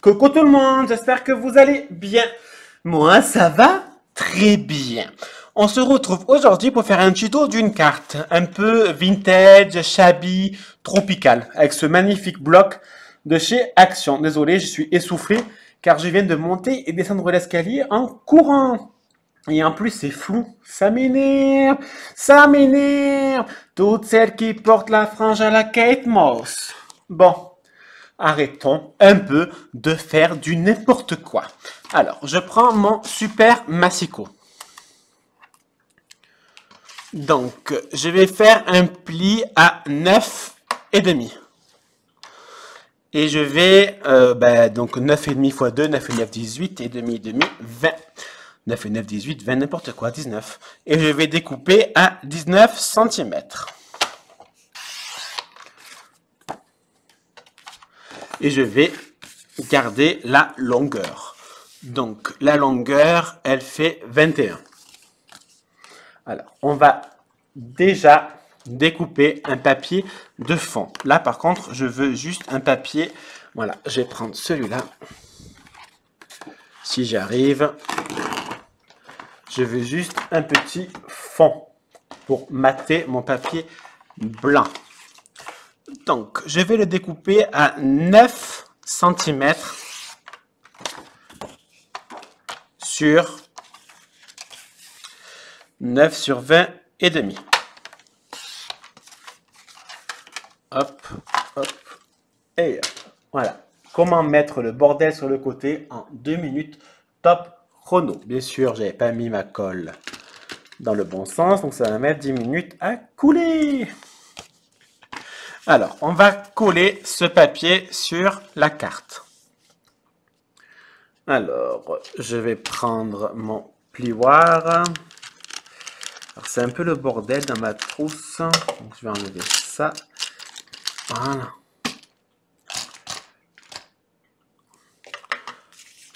Coucou tout le monde, j'espère que vous allez bien. Moi, ça va très bien. On se retrouve aujourd'hui pour faire un tuto d'une carte un peu vintage, shabby, tropical, avec ce magnifique bloc de chez Action. Désolé, je suis essoufflé car je viens de monter et descendre l'escalier en courant. Et en plus, c'est flou. Ça m'énerve. Ça m'énerve. Toutes celles qui portent la frange à la Kate Moss. Bon, arrêtons un peu de faire du n'importe quoi. Alors, je prends mon super massicot. Donc, je vais faire un pli à 9,5. Et je vais, donc 9,5 x 2, 9 et 9, 18, et demi, 20. 9 et 9, 18, 20, n'importe quoi, 19. Et je vais découper à 19 cm. Et je vais garder la longueur. Donc, la longueur, elle fait 21. Alors, on va déjà découper un papier de fond. Là, par contre, je veux juste un papier. Voilà, je vais prendre celui-là. Si j'arrive, je veux juste un petit fond pour mater mon papier blanc. Donc, je vais le découper à 9 cm sur 9 sur 20 et demi. Hop, hop, et voilà. Comment mettre le bordel sur le côté en 2 minutes top chrono. Bien sûr, j'avais pas mis ma colle dans le bon sens, donc ça va mettre 10 minutes à couler. Alors, on va coller ce papier sur la carte. Alors, je vais prendre mon plioir. C'est un peu le bordel dans ma trousse. Donc, je vais enlever ça. Voilà.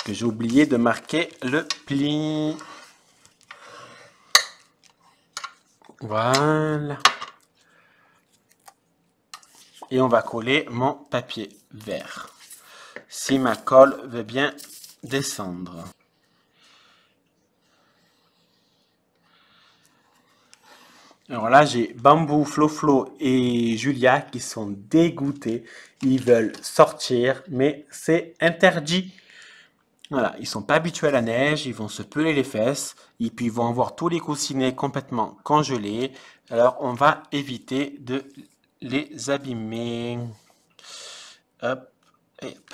J'ai oublié de marquer le pli. Voilà. Et on va coller mon papier vert. Si ma colle veut bien descendre. Alors là, j'ai Bambou, Flo et Julia qui sont dégoûtés. Ils veulent sortir, mais c'est interdit. Voilà, ils sont pas habitués à la neige, ils vont se peler les fesses, et puis ils vont avoir tous les coussinets complètement congelés. Alors, on va éviter de les abîmer. Hop, et hop.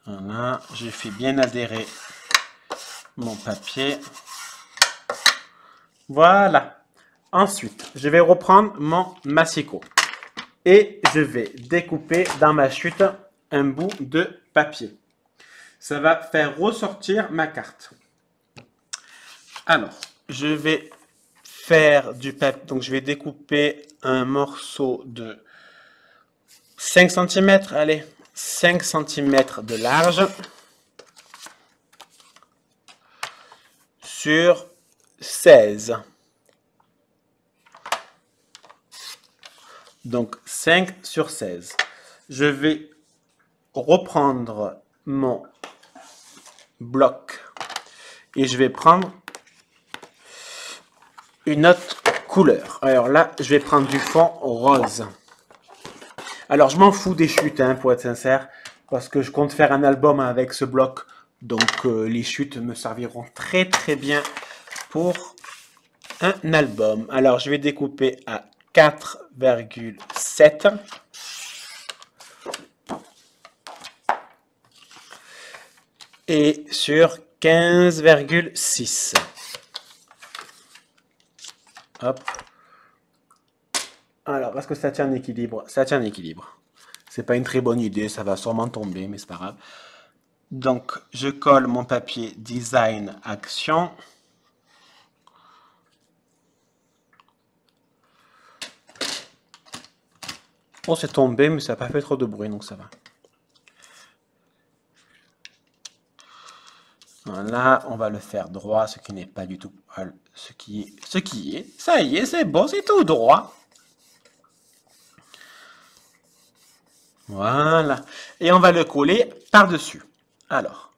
Voilà, j'ai fait bien adhérer mon papier. Voilà. Ensuite, je vais reprendre mon massicot. Et je vais découper dans ma chute un bout de papier. Ça va faire ressortir ma carte. Alors, je vais faire du papier. Donc, je vais découper un morceau de 5 cm. Allez, 5 cm de large. Sur 16. Donc 5 sur 16. Je vais reprendre mon bloc et je vais prendre une autre couleur. Alors là, je vais prendre du fond rose. Alors je m'en fous des chutes, hein, pour être sincère, parce que je compte faire un album avec ce bloc. Donc les chutes me serviront très très bien pour un album. Alors je vais découper à 4,7 et sur 15,6. Hop. Alors, est-ce que ça tient en équilibre? Ça tient en équilibre. C'est pas une très bonne idée, ça va sûrement tomber, mais c'est pas grave. Donc, je colle mon papier Design Action. Oh, c'est tombé, mais ça n'a pas fait trop de bruit, donc ça va. Voilà, on va le faire droit, ce qui n'est pas du tout ce qui est. Ça y est, c'est bon, c'est tout droit. Voilà. Et on va le coller par-dessus. Alors,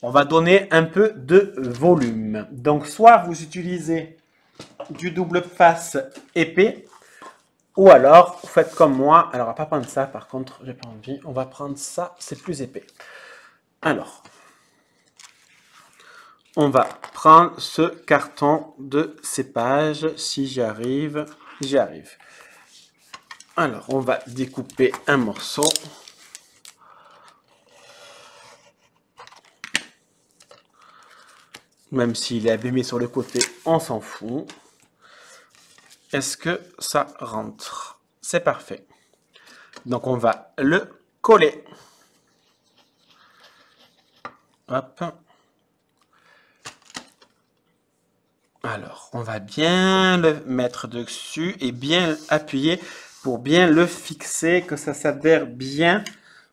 on va donner un peu de volume. Donc, soit vous utilisez du double face épais, ou alors, vous faites comme moi. Alors, on va pas prendre ça, par contre, j'ai pas envie. On va prendre ça, c'est plus épais. Alors, on va prendre ce carton de cépage. Si j'y arrive, j'y arrive. Alors, on va découper un morceau. Même s'il est abîmé sur le côté, on s'en fout. Est-ce que ça rentre? C'est parfait. Donc, on va le coller. Hop. Alors, on va bien le mettre dessus et bien appuyer pour bien le fixer, que ça s'adhère bien,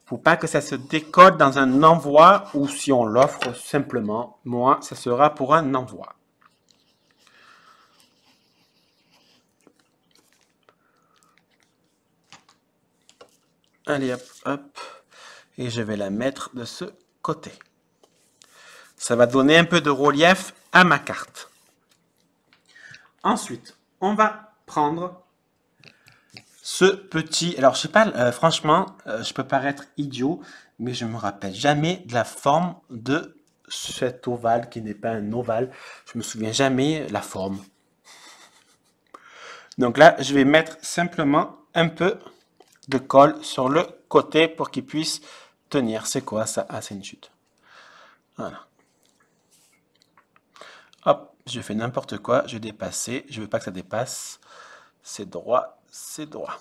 pour pas que ça se décolle dans un envoi ou si on l'offre simplement. Moi, ça sera pour un envoi. Allez, hop, hop. Et je vais la mettre de ce côté. Ça va donner un peu de relief à ma carte. Ensuite, on va prendre ce petit... Alors, je sais pas, franchement, je peux paraître idiot, mais je me rappelle jamais de la forme de cet ovale qui n'est pas un ovale. Je me souviens jamais la forme. Donc là, je vais mettre simplement un peu de colle sur le côté pour qu'il puisse tenir. C'est quoi ça? Ah, c'est une chute. Voilà. Hop, je fais n'importe quoi, je vais dépasser. Je veux pas que ça dépasse. C'est droit, c'est droit.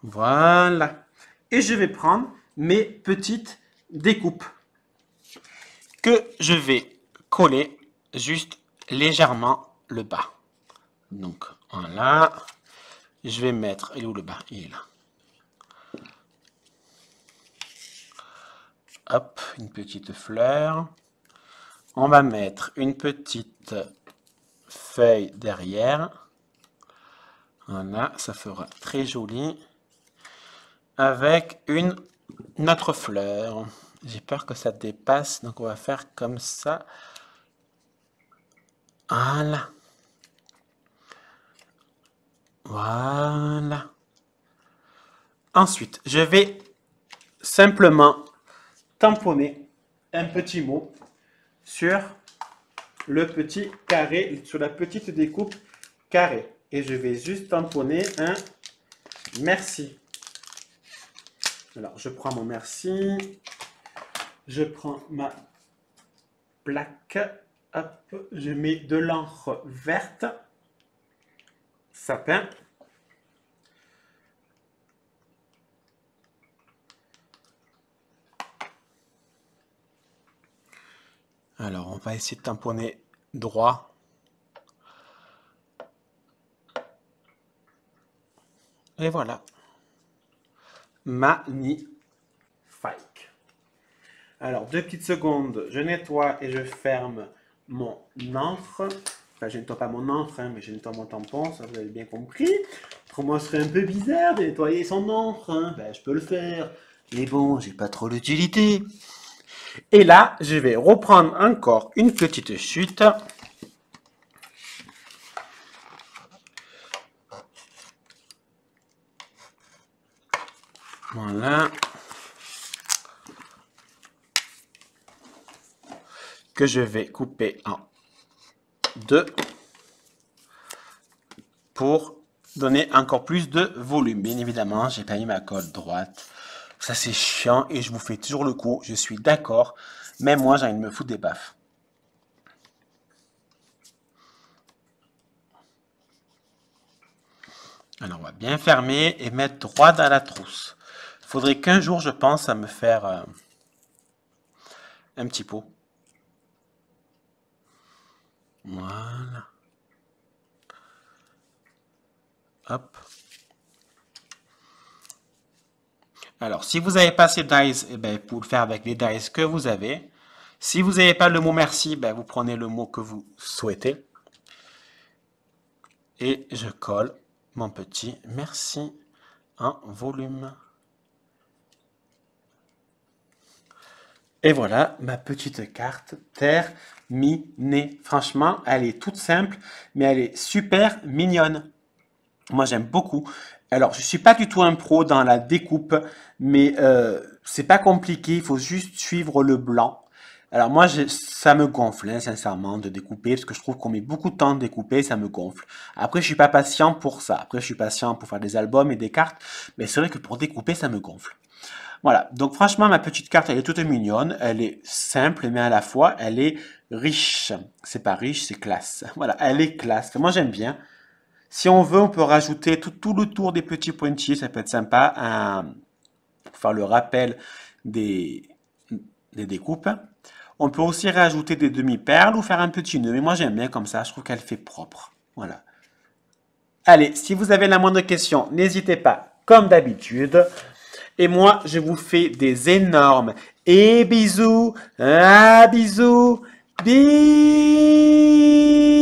Voilà. Et je vais prendre mes petites découpes que je vais coller juste légèrement le bas. Donc, voilà. Je vais mettre... Il est où le bas? Il est là. Hop, une petite fleur. On va mettre une petite feuille derrière. Voilà, ça fera très joli. Avec une autre fleur. J'ai peur que ça dépasse, donc on va faire comme ça. Voilà. Voilà. Ensuite, je vais simplement tamponner un petit mot sur le petit carré, sur la petite découpe carré. Et je vais juste tamponner un merci. Alors, je prends mon merci. Je prends ma plaque. Hop, je mets de l'encre verte. Sapin. Alors, on va essayer de tamponner droit. Et voilà. Magnifique. Alors, 2 petites secondes, je nettoie et je ferme mon encre. Enfin, je nettoie pas mon encre, hein, mais je nettoie mon tampon, ça vous avez bien compris. Pour moi, ce serait un peu bizarre de nettoyer son encre. Hein. Ben, je peux le faire. Mais bon, j'ai pas trop d'utilité. Et là, je vais reprendre encore une petite chute. Voilà. Que je vais couper en deux pour donner encore plus de volume. Bien évidemment, j'ai pas mis ma colle droite. Ça, c'est chiant et je vous fais toujours le coup. Je suis d'accord. Même moi, j'ai envie de me foutre des baffes. Alors, on va bien fermer et mettre droit dans la trousse. Il faudrait qu'un jour, je pense, à me faire un petit pot. Voilà. Hop. Alors, si vous n'avez pas ces dies, eh ben, vous le faire avec les dies que vous avez. Si vous n'avez pas le mot merci, ben, vous prenez le mot que vous souhaitez. Et je colle mon petit merci en volume. Et voilà ma petite carte terminée. Franchement, elle est toute simple, mais elle est super mignonne. Moi, j'aime beaucoup. Alors, je suis pas du tout un pro dans la découpe, mais c'est pas compliqué. Il faut juste suivre le blanc. Alors moi, ça me gonfle, hein, sincèrement, de découper, parce que je trouve qu'on met beaucoup de temps à découper, ça me gonfle. Après, je suis pas patient pour ça. Après, je suis patient pour faire des albums et des cartes, mais c'est vrai que pour découper, ça me gonfle. Voilà, donc franchement, ma petite carte, elle est toute mignonne, elle est simple, mais à la fois, elle est riche. C'est pas riche, c'est classe. Voilà, elle est classe. Moi, j'aime bien. Si on veut, on peut rajouter tout le tour des petits pointillés, ça peut être sympa, pour faire le rappel des, des découpes. On peut aussi rajouter des demi-perles ou faire un petit nœud, mais moi j'aime bien comme ça, je trouve qu'elle fait propre. Voilà. Allez, si vous avez la moindre question, n'hésitez pas, comme d'habitude. Et moi, je vous fais des énormes et bisous, bisous, bisous.